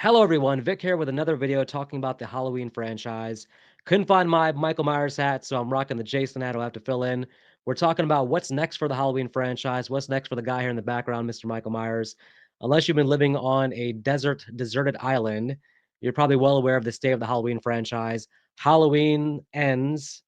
Hello, everyone. Vic here with another video talking about the Halloween franchise. Couldn't find my Michael Myers hat, so I'm rocking the Jason hat. I'll have to fill in. We're talking about what's next for the Halloween franchise. What's next for the guy here in the background, Mr. Michael Myers. Unless you've been living on a deserted island, you're probably well aware of the state of the Halloween franchise. Halloween ends,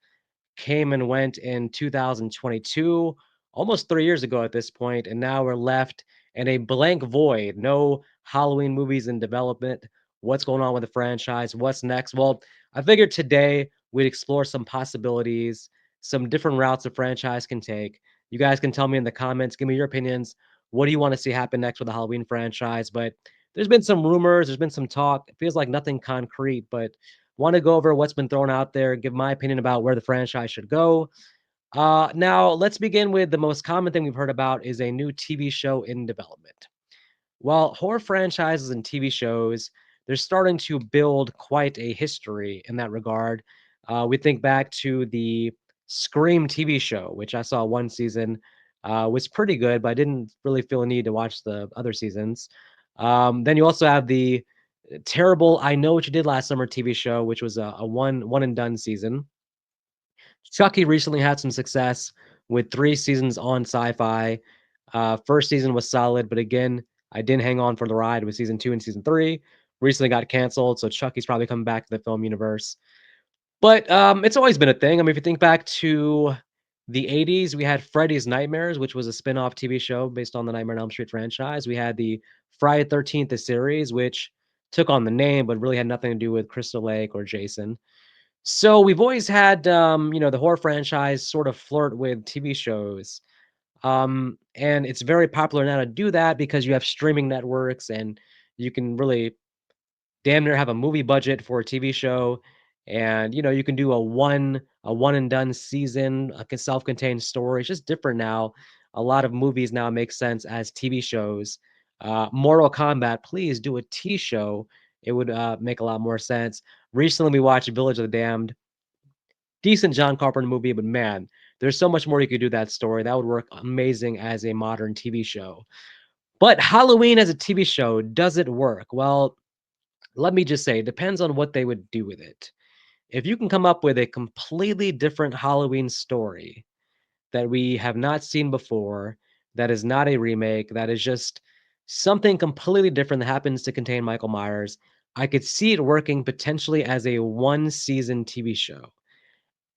came and went in 2022, almost 3 years ago at this point, and now we're left in a blank void. No Halloween movies in development. What's going on with the franchise? What's next? Well, I figured today we'd explore some possibilities, some different routes the franchise can take. You guys can tell me in the comments, give me your opinions. What do you want to see happen next with the Halloween franchise? But there's been some rumors, there's been some talk. It feels like nothing concrete, but want to go over what's been thrown out there, give my opinion about where the franchise should go. Now, let's begin with the most common thing we've heard about is a new TV show in development. Well, horror franchises and TV shows, they're starting to build quite a history in that regard. We think back to the Scream TV show, which I saw one season, was pretty good, but I didn't really feel a need to watch the other seasons. Then you also have the terrible I Know What You Did Last Summer TV show, which was a one and done season. Chucky recently had some success with 3 seasons on Sci-Fi. First season was solid, but again, I didn't hang on for the ride with season 2 and season 3. Recently got canceled, so Chucky's probably coming back to the film universe. But, it's always been a thing. I mean, if you think back to the '80s, we had Freddy's Nightmares, which was a spin-off TV show based on the Nightmare on Elm Street franchise. We had the Friday 13th, the series, which took on the name, but really had nothing to do with Crystal Lake or Jason. So we've always had, the horror franchise sort of flirt with TV shows. And it's very popular now to do that because you have streaming networks and you can really damn near have a movie budget for a TV show. And you can do a one and done season, a self-contained story. It's just different now. A lot of movies now make sense as TV shows. Mortal Kombat, please do a T show. It would make a lot more sense. Recently, we watched Village of the Damned, decent John Carpenter movie, but man, there's so much more you could do that story. That would work amazing as a modern TV show. But Halloween as a TV show, does it work? Well, let me just say, it depends on what they would do with it. If you can come up with a completely different Halloween story that we have not seen before, that is not a remake, that is just something completely different that happens to contain Michael Myers, I could see it working potentially as a one season TV show.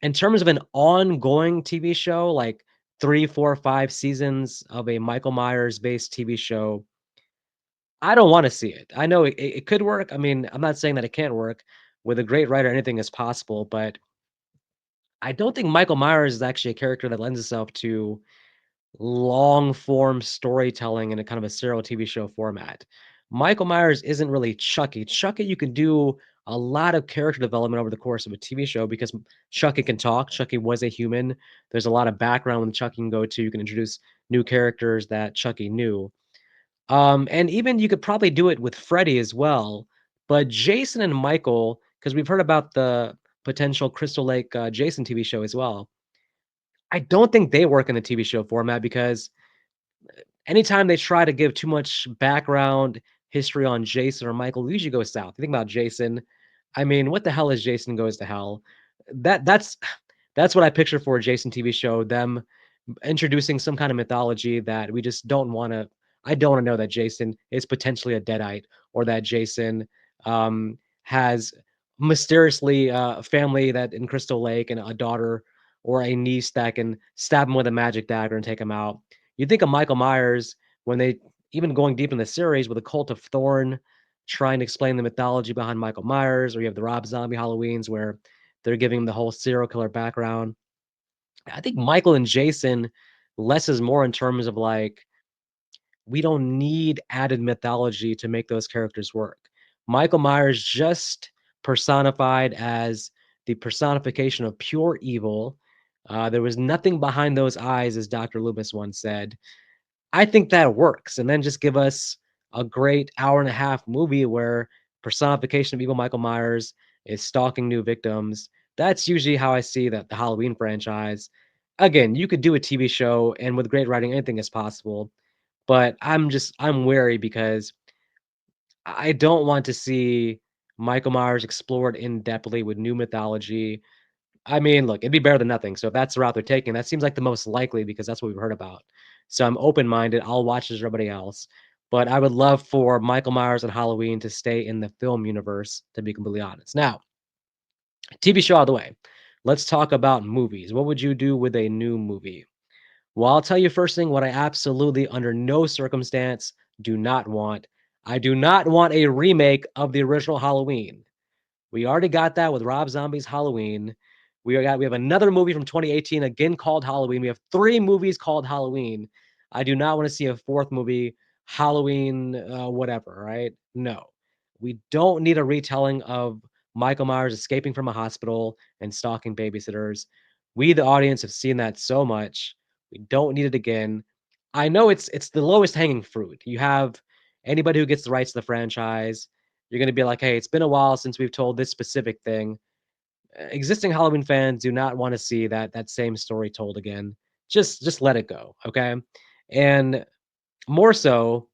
In terms of an ongoing TV show, like 3, 4, 5 seasons of a Michael Myers-based TV show, I don't wanna see it. I know it could work. I mean, I'm not saying that it can't work. With a great writer, anything is possible, but I don't think Michael Myers is actually a character that lends itself to long form storytelling in a kind of a serial TV show format. Michael Myers isn't really Chucky. Chucky, you can do a lot of character development over the course of a TV show because Chucky can talk. Chucky was a human. There's a lot of background when Chucky can go to. You can introduce new characters that Chucky knew. And even you could probably do it with Freddy as well. But Jason and Michael, because we've heard about the potential Crystal Lake Jason TV show as well. I don't think they work in the TV show format because anytime they try to give too much background history on Jason or Michael, it usually goes south. You think about Jason, I mean, what the hell is Jason Goes to Hell? That's that's what I picture for a Jason TV show, them introducing some kind of mythology that we just don't wanna I don't wanna know that Jason is potentially a deadite or that Jason, has mysteriously a family that in Crystal Lake and a daughter or a niece that can stab him with a magic dagger and take him out. You think of Michael Myers when they even going deep in the series with the Cult of Thorn, trying to explain the mythology behind Michael Myers, or you have the Rob Zombie Halloweens where they're giving him the whole serial killer background. I think Michael and Jason, less is more in terms of like, we don't need added mythology to make those characters work. Michael Myers just personified as the personification of pure evil. There was nothing behind those eyes, as Dr. Loomis once said. I think that works. And then just give us a great hour and a half movie where personification of evil Michael Myers is stalking new victims. That's usually how I see that the Halloween franchise. Again, you could do a TV show, and with great writing, anything is possible. But I'm wary because I don't want to see Michael Myers explored in depthly with new mythology. I mean, look, it'd be better than nothing. So if that's the route they're taking, that seems like the most likely because that's what we've heard about. So I'm open-minded. I'll watch as everybody else. But I would love for Michael Myers and Halloween to stay in the film universe, to be completely honest. Now, TV show out of the way. Let's talk about movies. What would you do with a new movie? Well, I'll tell you first thing what I absolutely, under no circumstance, do not want. I do not want a remake of the original Halloween. We already got that with Rob Zombie's Halloween. We have another movie from 2018 again called Halloween. We have 3 movies called Halloween. I do not wanna see a 4th movie, Halloween, whatever, right? No. We don't need a retelling of Michael Myers escaping from a hospital and stalking babysitters. We, the audience, have seen that so much. We don't need it again. I know it's the lowest hanging fruit. You have anybody who gets the rights to the franchise, you're gonna be like, "Hey, it's been a while since we've told this specific thing." Existing Halloween fans do not wanna see that same story told again. Just let it go, okay? And more so,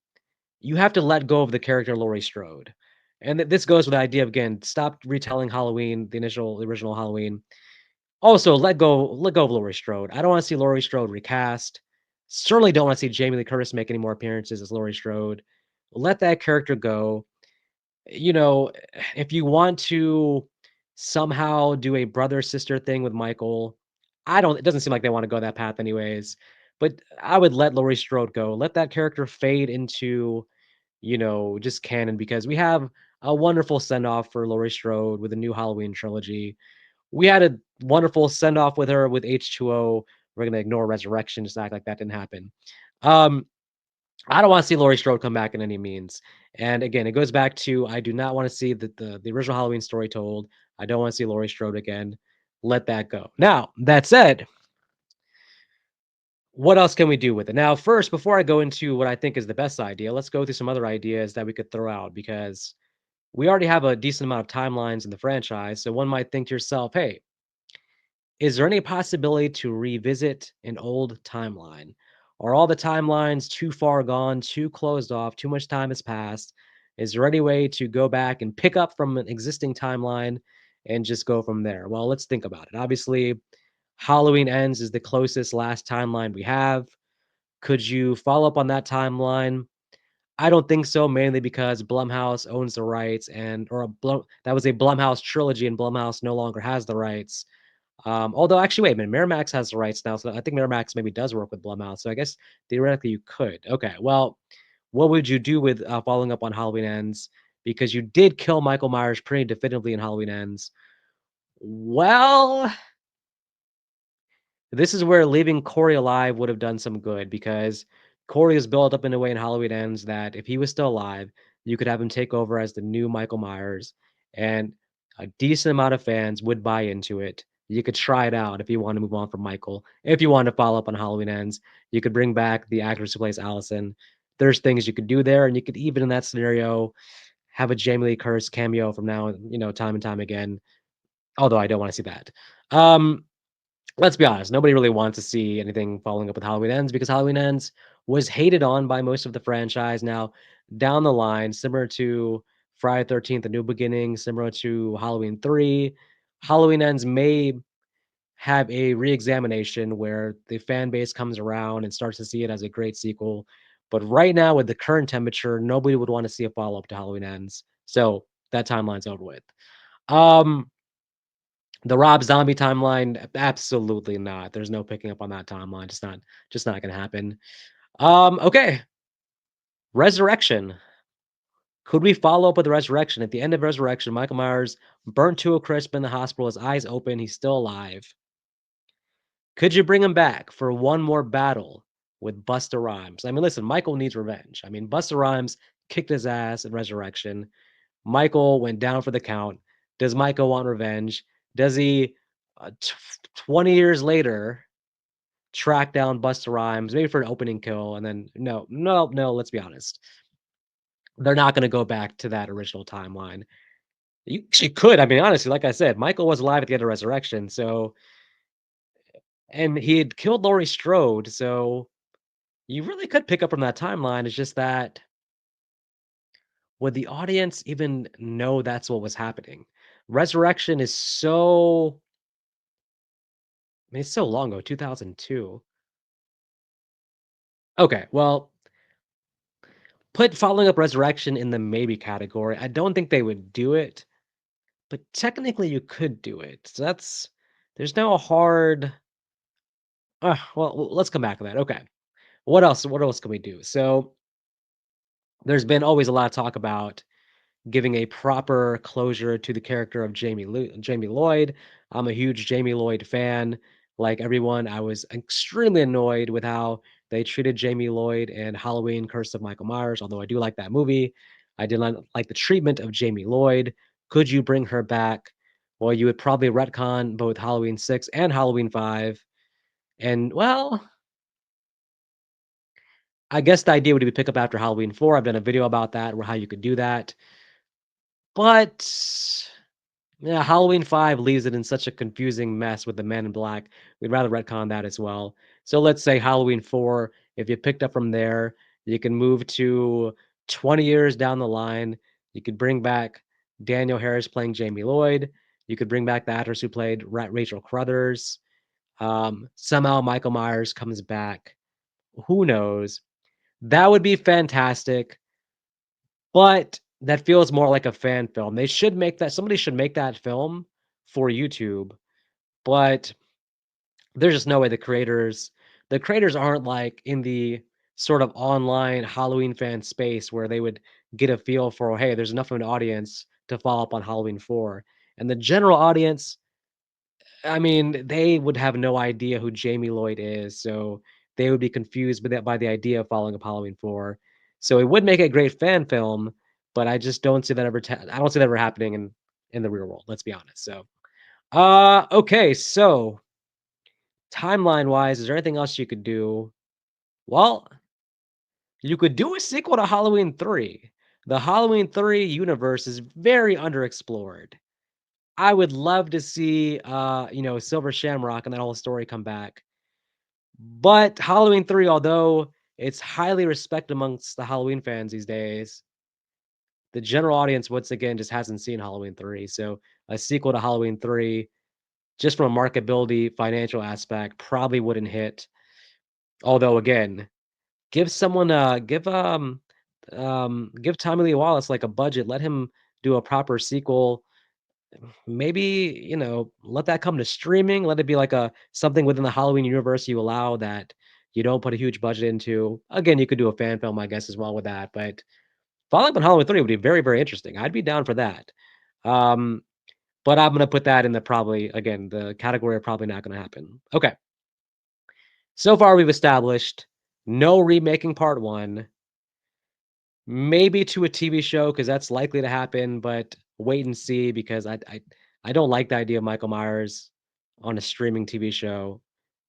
you have to let go of the character Laurie Strode. And this goes with the idea of, again, stop retelling Halloween, the original Halloween. Also, let go of Laurie Strode. I don't wanna see Laurie Strode recast. Certainly don't wanna see Jamie Lee Curtis make any more appearances as Laurie Strode. Let that character go. You know, if you want to somehow do a brother-sister thing with Michael, I don't it doesn't seem like they wanna go that path anyways, but I would let Laurie Strode go. Let that character fade into, just canon because we have a wonderful send-off for Laurie Strode with the new Halloween trilogy. We had a wonderful send-off with her with H2O. We're gonna ignore Resurrection, just act like that didn't happen. Um, I don't wanna see Laurie Strode come back in any means, and again, it goes back to I do not wanna see the original Halloween story told. I don't wanna see Laurie Strode again. Let that go. Now, that said, what else can we do with it? Now, first, before I go into what I think is the best idea, let's go through some other ideas that we could throw out because we already have a decent amount of timelines in the franchise, so one might think to yourself, "Hey, is there any possibility to revisit an old timeline? Are all the timelines too far gone, too closed off, too much time has passed? Is there any way to go back and pick up from an existing timeline and just go from there?" Well, let's think about it. Obviously, Halloween Ends is the closest last timeline we have. Could you follow up on that timeline? I don't think so, mainly because Blumhouse owns the rights and or a Blum that was a Blumhouse trilogy and Blumhouse no longer has the rights. Although actually, wait a minute, Miramax has the rights now, so I think Miramax maybe does work with Blumhouse. So I guess theoretically you could. Okay, well, what would you do with following up on Halloween Ends? Because you did kill Michael Myers pretty definitively in Halloween Ends. Well, this is where leaving Corey alive would have done some good because Corey is built up in a way in Halloween Ends that if he was still alive, you could have him take over as the new Michael Myers, and a decent amount of fans would buy into it. You could try it out if you want to move on from Michael. If you want to follow up on Halloween Ends, you could bring back the actress who plays Allison. There's things you could do there, and you could even in that scenario have a Jamie Lee Curtis cameo from now, time and time again. Although I don't want to see that. Um, Let's be honest, nobody really wants to see anything following up with Halloween Ends because Halloween Ends was hated on by most of the franchise. Now, down the line, similar to Friday 13th, A New Beginning, similar to Halloween 3, Halloween Ends may have a re-examination where the fan base comes around and starts to see it as a great sequel. But right now, with the current temperature, nobody would want to see a follow-up to Halloween Ends. So that timeline's over with. Um, the Rob Zombie timeline, absolutely not. There's no picking up on that timeline. Just not gonna happen. Okay. Resurrection. Could we follow up with the Resurrection? At the end of Resurrection, Michael Myers burnt to a crisp in the hospital, his eyes open, he's still alive. Could you bring him back for one more battle with Busta Rhymes? I mean, listen, Michael needs revenge. I mean, Busta Rhymes kicked his ass in Resurrection. Michael went down for the count. Does Michael want revenge? Does he, 20 years later, track down Busta Rhymes, maybe for an opening kill, and then no, no, no, let's be honest. They're not gonna go back to that original timeline. You actually could, I mean, honestly, like I said, Michael was alive at the end of Resurrection, so and he had killed Laurie Strode, so you really could pick up from that timeline. It's just that would the audience even know that's what was happening? Resurrection is so I mean, it's so long ago, 2002. Okay, well, put Following Up Resurrection in the maybe category. I don't think they would do it, but technically you could do it. So that's there's no hard well, let's come back to that. Okay. What else can we do? So, there's been always a lot of talk about giving a proper closure to the character of Jamie Lloyd. I'm a huge Jamie Lloyd fan. Like everyone, I was extremely annoyed with how they treated Jamie Lloyd in Halloween: Curse of Michael Myers, although I do like that movie. I did not like the treatment of Jamie Lloyd. Could you bring her back? Well, you would probably retcon both Halloween 6 and Halloween 5. And well, I guess the idea would be pick up after Halloween 4. I've done a video about that, or how you could do that. But yeah, Halloween 5 leaves it in such a confusing mess with the Men in Black. We'd rather retcon that as well. So let's say Halloween 4, if you picked up from there, you can move to 20 years down the line. You could bring back Daniel Harris playing Jamie Lloyd. You could bring back the actress who played Rachel Crothers. Somehow Michael Myers comes back. Who knows? That would be fantastic. But that feels more like a fan film. They should make that somebody should make that film for YouTube, but there's just no way the creators aren't, like, in the sort of online Halloween fan space where they would get a feel for, "Hey, there's enough of an audience to follow up on Halloween 4." And the general audience, I mean, they would have no idea who Jamie Lloyd is, so they would be confused by the idea of following up Halloween 4. So it would make a great fan film, but I just don't see that I don't see that ever happening in the real world, let's be honest. So, okay, so timeline-wise, is there anything else you could do? Well, you could do a sequel to Halloween 3. The Halloween 3 universe is very underexplored. I would love to see, Silver Shamrock and that whole story come back. But Halloween 3, although it's highly respected amongst the Halloween fans these days, the general audience, once again, just hasn't seen Halloween 3. So a sequel to Halloween 3, just from a marketability, financial aspect, probably wouldn't hit. Although again, give someone give Tommy Lee Wallace like a budget, let him do a proper sequel. Maybe, let that come to streaming, let it be like a something within the Halloween universe you allow that you don't put a huge budget into. Again, you could do a fan film, I guess, as well with that, but Fallout on Halloween 3 would be very, very interesting. I'd be down for that. Um, but I'm gonna put that in the probably again, the category of probably not gonna happen. Okay. So far we've established no remaking part 1, maybe to a TV show because that's likely to happen, but wait and see because I don't like the idea of Michael Myers on a streaming TV show,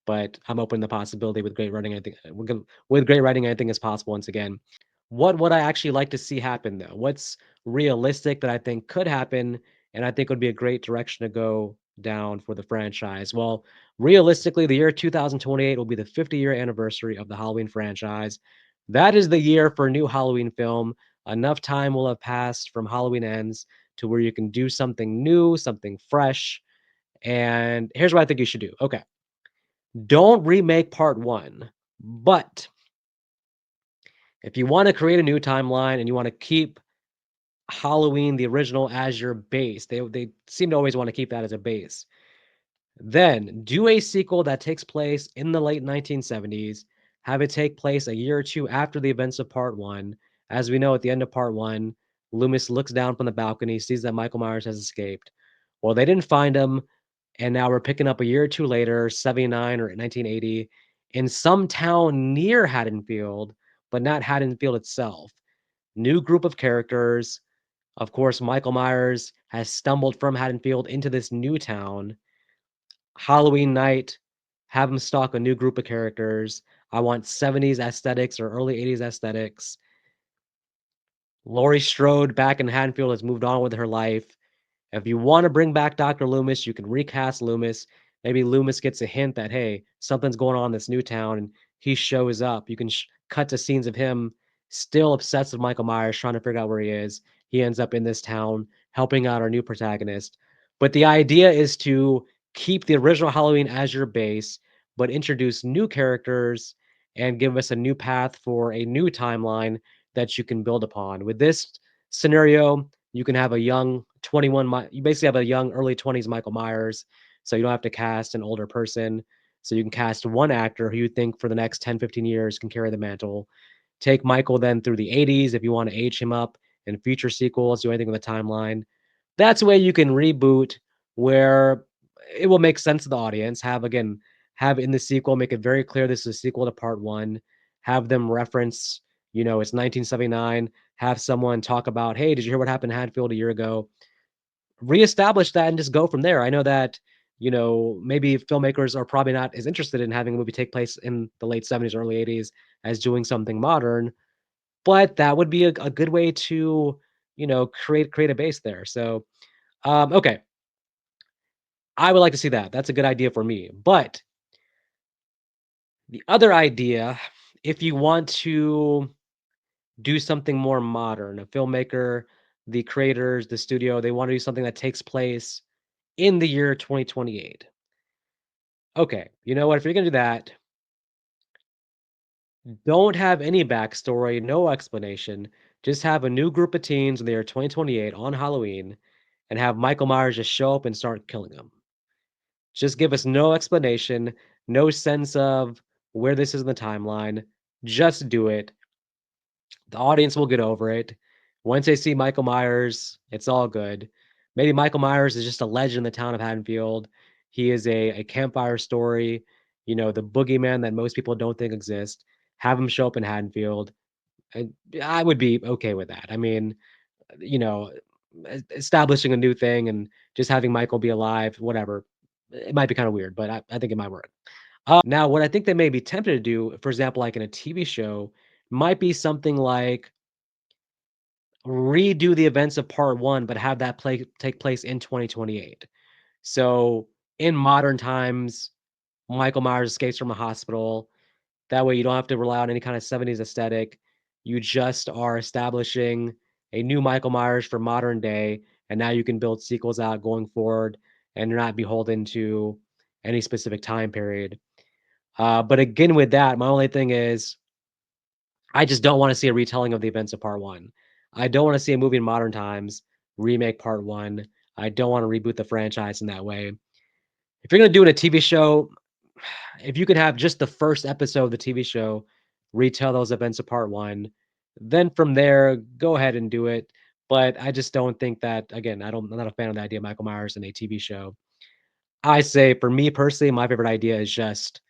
but I'm open to the possibility with great writing. I think with great writing, anything is possible. Once again, what would I actually like to see happen though? What's realistic that I think could happen, and I think would be a great direction to go down for the franchise? Well, realistically, the year 2028 will be the 50-year anniversary of the Halloween franchise. That is the year for a new Halloween film. Enough time will have passed from Halloween Ends to where you can do something new, something fresh. And here's what I think you should do. Okay. Don't remake part 1, but if you wanna create a new timeline and you wanna keep Halloween, the original, as your base, they seem to always wanna keep that as a base, then do a sequel that takes place in the late 1970s, have it take place a year or 2 after the events of part 1. As we know, at the end of part 1, Loomis looks down from the balcony, sees that Michael Myers has escaped. Well, they didn't find him, and now we're picking up a year or 2 later, 79 or 1980, in some town near Haddonfield, but not Haddonfield itself. New group of characters. Of course, Michael Myers has stumbled from Haddonfield into this new town. Halloween night, have him stalk a new group of characters. I want 70s aesthetics or early 80s aesthetics. Laurie Strode back in Haddonfield has moved on with her life. If you wanna bring back Dr. Loomis, you can recast Loomis. Maybe Loomis gets a hint that, hey, something's going on in this new town, and he shows up. You can cut to scenes of him still obsessed with Michael Myers, trying to figure out where he is. He ends up in this town helping out our new protagonist. But the idea is to keep the original Halloween as your base, but introduce new characters and give us a new path for a new timeline that you can build upon. With this scenario, you can have a young 21, you basically have a young early 20s Michael Myers, so you don't have to cast an older person. So you can cast one actor who you think for the next 10, 15 years can carry the mantle. Take Michael then through the 80s if you want to age him up in future sequels, do anything with the timeline. That's a way you can reboot where it will make sense to the audience. Have in the sequel, make it very clear this is a sequel to part one. Have them reference, it's 1979. Have someone talk about, hey, did you hear what happened in Hadfield a year ago? Reestablish that and just go from there. I know that, maybe filmmakers are probably not as interested in having a movie take place in the late 70s, early 80s as doing something modern, but that would be a good way to, create a base there. So, okay, I would like to see that. That's a good idea for me. But the other idea, if you want to do something more modern, a filmmaker, the creators, the studio, they want to do something that takes place in the year 2028. Okay, you know what? If you're gonna do that, don't have any backstory, no explanation. Just have a new group of teens in the year 2028 on Halloween and have Michael Myers just show up and start killing them. Just give us no explanation, no sense of where this is in the timeline. Just do it. The audience will get over it. Once they see Michael Myers, it's all good. Maybe Michael Myers is just a legend in the town of Haddonfield. He is a campfire story, the boogeyman that most people don't think exists. Have him show up in Haddonfield. And I would be okay with that. I mean, you know, establishing a new thing and just having Michael be alive, whatever. It might be kind of weird, but I think it might work. Now, what I think they may be tempted to do, for example, like in a TV show, might be something like redo the events of part one, but have that take place in 2028. So in modern times, Michael Myers escapes from a hospital. That way you don't have to rely on any kind of 70s aesthetic. You just are establishing a new Michael Myers for modern day, and now you can build sequels out going forward, and you're not beholden to any specific time period. But again, with that, my only thing is I just don't wanna see a retelling of the events of part 1. I don't wanna see a movie in modern times remake part 1. I don't wanna reboot the franchise in that way. If you're gonna do it in a TV show, if you could have just the first episode of the TV show retell those events of part 1, then from there, go ahead and do it. But I just don't think that again, I'm not a fan of the idea of Michael Myers in a TV show. I say for me personally, my favorite idea is just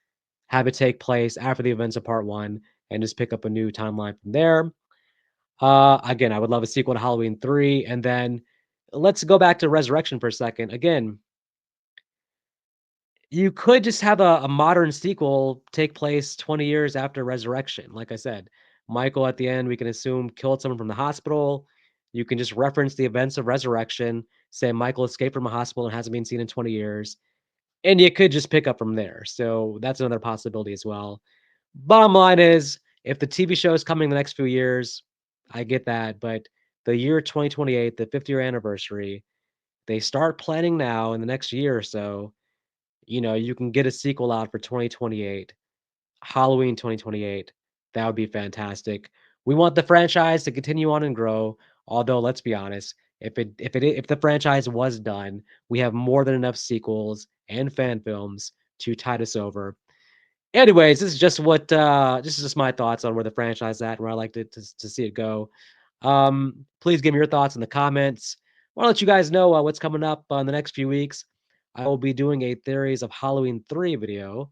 have it take place after the events of part 1 and just pick up a new timeline from there. Again, I would love a sequel to Halloween 3, and then let's go back to Resurrection for a second. Again, you could just have a modern sequel take place 20 years after Resurrection. Like I said, Michael at the end, we can assume killed someone from the hospital. You can just reference the events of Resurrection, say Michael escaped from a hospital and hasn't been seen in 20 years, and you could just pick up from there. So that's another possibility as well. Bottom line is, if the TV show is coming in the next few years, I get that, but the year 2028, the 50-year anniversary, they start planning now in the next year or so, you can get a sequel out for 2028, Halloween 2028. That would be fantastic. We want the franchise to continue on and grow, although let's be honest, if the franchise was done, we have more than enough sequels and fan films to tide us over. Anyways, this is just my thoughts on where the franchise is at and where I like to see it go. Please give me your thoughts in the comments. I wanna let you guys know, what's coming up, in the next few weeks. I will be doing a Theories of Halloween 3 video,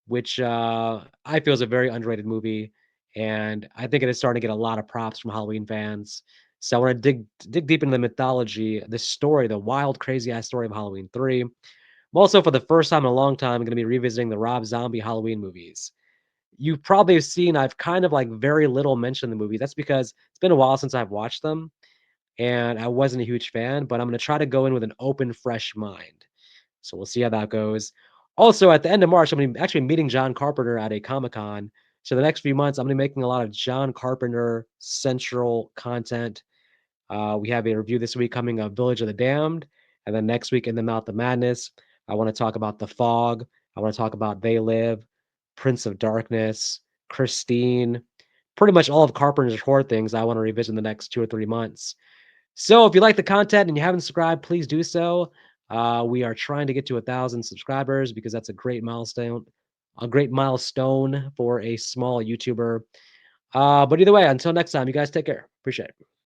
which, I feel is a very underrated movie, and I think it is starting to get a lot of props from Halloween fans. So I wanna dig deep into the mythology, the story, the wild, crazy ass story of Halloween 3. I'm also, for the first time in a long time, gonna be revisiting the Rob Zombie Halloween movies. You probably have seen I've kind of, like, very little mentioned the movies. That's because it's been a while since I've watched them, and I wasn't a huge fan, but I'm gonna try to go in with an open, fresh mind. So we'll see how that goes. Also, at the end of March, I'm gonna actually meeting John Carpenter at a Comic-Con, So the next few months, I'm gonna be making a lot of John Carpenter central content. We have a review this week coming of Village of the Damned, and then next week in the Mouth of Madness, I want to talk about The Fog. I want to talk about They Live, Prince of Darkness, Christine, pretty much all of Carpenter's horror things I want to revisit in the next 2 or 3 months. So if you like the content and you haven't subscribed, please do so. We are trying to get to 1,000 subscribers because that's a great milestone for a small YouTuber. But either way, until next time, you guys take care. Appreciate it.